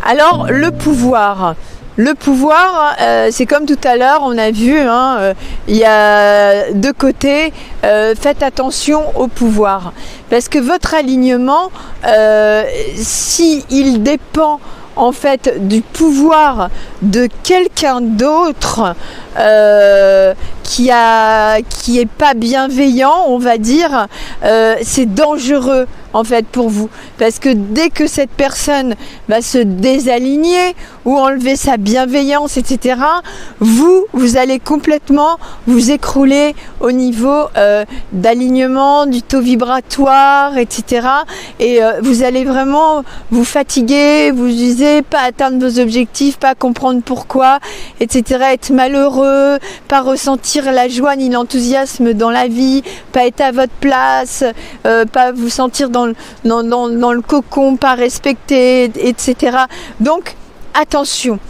Alors, le pouvoir. Le pouvoir, c'est comme tout à l'heure, on a vu, il y a deux côtés. Faites attention au pouvoir. Parce que votre alignement, s'il dépend en fait du pouvoir de quelqu'un d'autre qui est pas bienveillant, on va dire, c'est dangereux en fait pour vous, parce que dès que cette personne va se désaligner ou enlever sa bienveillance, etc., vous allez complètement vous écrouler au niveau d'alignement, du taux vibratoire, etc. Et vous allez vraiment vous fatiguer, vous user, pas atteindre vos objectifs, pas comprendre pourquoi, etc. Être malheureux, pas ressentir la joie ni l'enthousiasme dans la vie, pas être à votre place, pas vous sentir dans le cocon, pas respecté, etc. Donc, attention.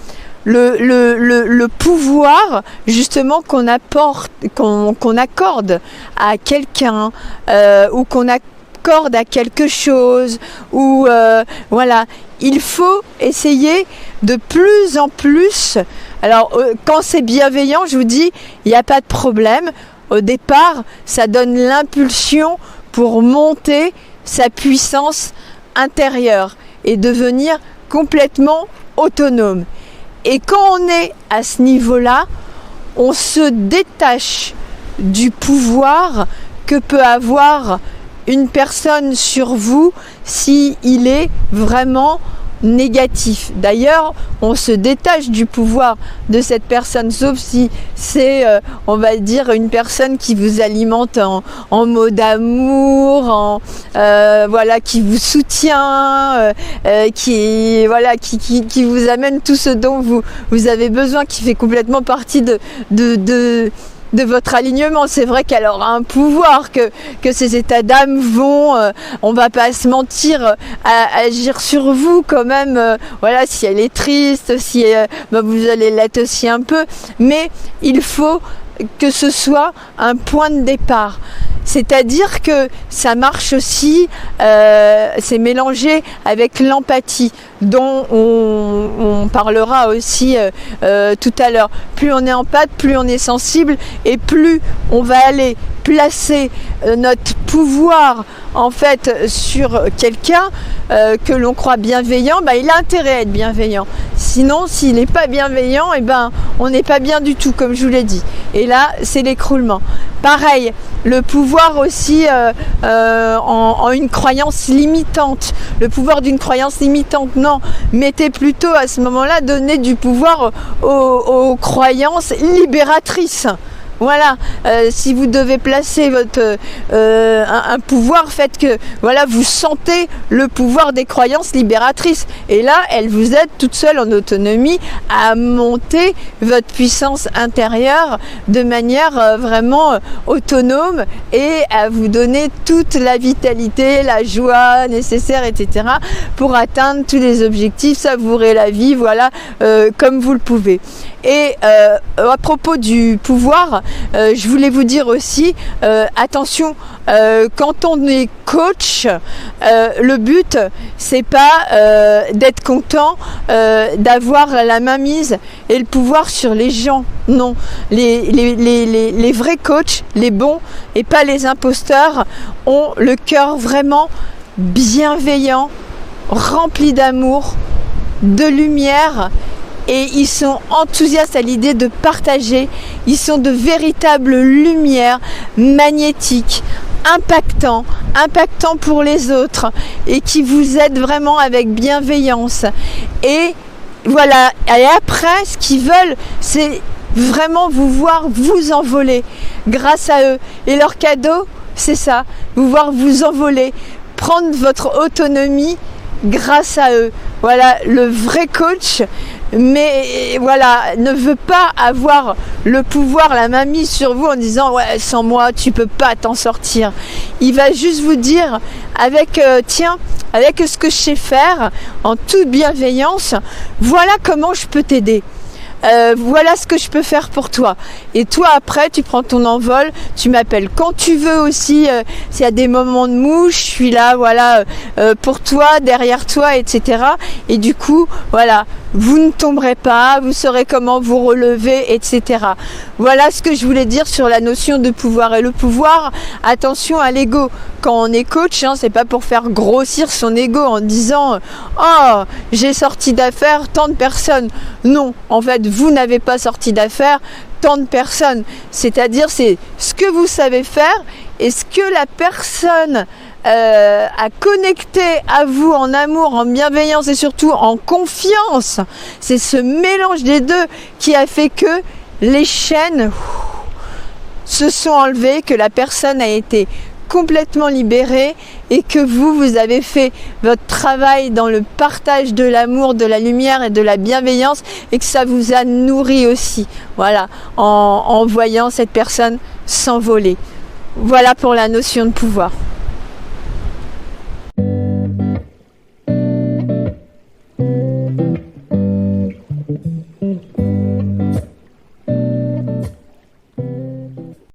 Le pouvoir justement qu'on accorde à quelqu'un ou qu'on accorde à quelque chose ou voilà, il faut essayer de plus en plus. Alors quand c'est bienveillant, je vous dis, il n'y a pas de problème. Au départ, ça donne l'impulsion pour monter sa puissance intérieure et devenir complètement autonome. Et quand on est à ce niveau-là, on se détache du pouvoir que peut avoir une personne sur vous s'il est vraiment négatif. D'ailleurs, on se détache du pouvoir de cette personne, sauf si c'est, on va dire, une personne qui vous alimente en mots d'amour, voilà, qui vous soutient, qui vous amène tout ce dont vous avez besoin, qui fait complètement partie de votre alignement. C'est vrai qu'elle aura un pouvoir, que ces états d'âme vont, on va pas se mentir, agir sur vous quand même, voilà, si elle est triste, si vous allez l'être aussi un peu, mais il faut que ce soit un point de départ. C'est-à-dire que ça marche aussi, c'est mélangé avec l'empathie, dont on parlera aussi tout à l'heure. Plus on est empathe, plus on est sensible, et plus on va aller placer notre pouvoir en fait sur quelqu'un que l'on croit bienveillant, il a intérêt à être bienveillant. Sinon, s'il n'est pas bienveillant, on n'est pas bien du tout, comme je vous l'ai dit. Et là, c'est l'écroulement. Pareil, le pouvoir aussi en une croyance limitante. Le pouvoir d'une croyance limitante, non. Mettez plutôt à ce moment-là, donnez du pouvoir aux croyances libératrices. Voilà, si vous devez placer un pouvoir, faites que vous sentez le pouvoir des croyances libératrices. Et là, elles vous aident toute seule en autonomie à monter votre puissance intérieure de manière vraiment autonome et à vous donner toute la vitalité, la joie nécessaire, etc. pour atteindre tous les objectifs, savourer la vie, voilà, comme vous le pouvez. Et à propos du pouvoir, je voulais vous dire aussi, attention, quand on est coach, le but, c'est pas d'être content, d'avoir la mainmise et le pouvoir sur les gens. Non, les vrais coachs, les bons et pas les imposteurs, ont le cœur vraiment bienveillant, rempli d'amour, de lumière. Et ils sont enthousiastes à l'idée de partager. Ils sont de véritables lumières magnétiques, impactants pour les autres et qui vous aident vraiment avec bienveillance. Et voilà, et après, ce qu'ils veulent, c'est vraiment vous voir vous envoler grâce à eux. Et leur cadeau, c'est ça, vous voir vous envoler, prendre votre autonomie grâce à eux. Voilà, le vrai coach, mais voilà, ne veut pas avoir le pouvoir, la mainmise sur vous en disant ouais, sans moi tu peux pas t'en sortir. Il va juste vous dire avec avec ce que je sais faire, en toute bienveillance, voilà comment je peux t'aider. voilà ce que je peux faire pour toi. Et toi après tu prends ton envol, tu m'appelles quand tu veux aussi, s'il y a des moments de mou, je suis là, voilà, pour toi, derrière toi, etc. Et du coup, voilà, vous ne tomberez pas, vous saurez comment vous relever, etc. Voilà ce que je voulais dire sur la notion de pouvoir. Et le pouvoir, attention à l'ego. Quand on est coach, hein, c'est pas pour faire grossir son ego en disant « Oh, j'ai sorti d'affaires tant de personnes ». Non, en fait, vous n'avez pas sorti d'affaires tant de personnes. C'est-à-dire, c'est ce que vous savez faire et ce que la personne à connecter à vous en amour, en bienveillance et surtout en confiance. C'est ce mélange des deux qui a fait que les chaînes se sont enlevées, que la personne a été complètement libérée et que vous avez fait votre travail dans le partage de l'amour, de la lumière et de la bienveillance et que ça vous a nourri aussi, voilà, en voyant cette personne s'envoler. Voilà pour la notion de pouvoir.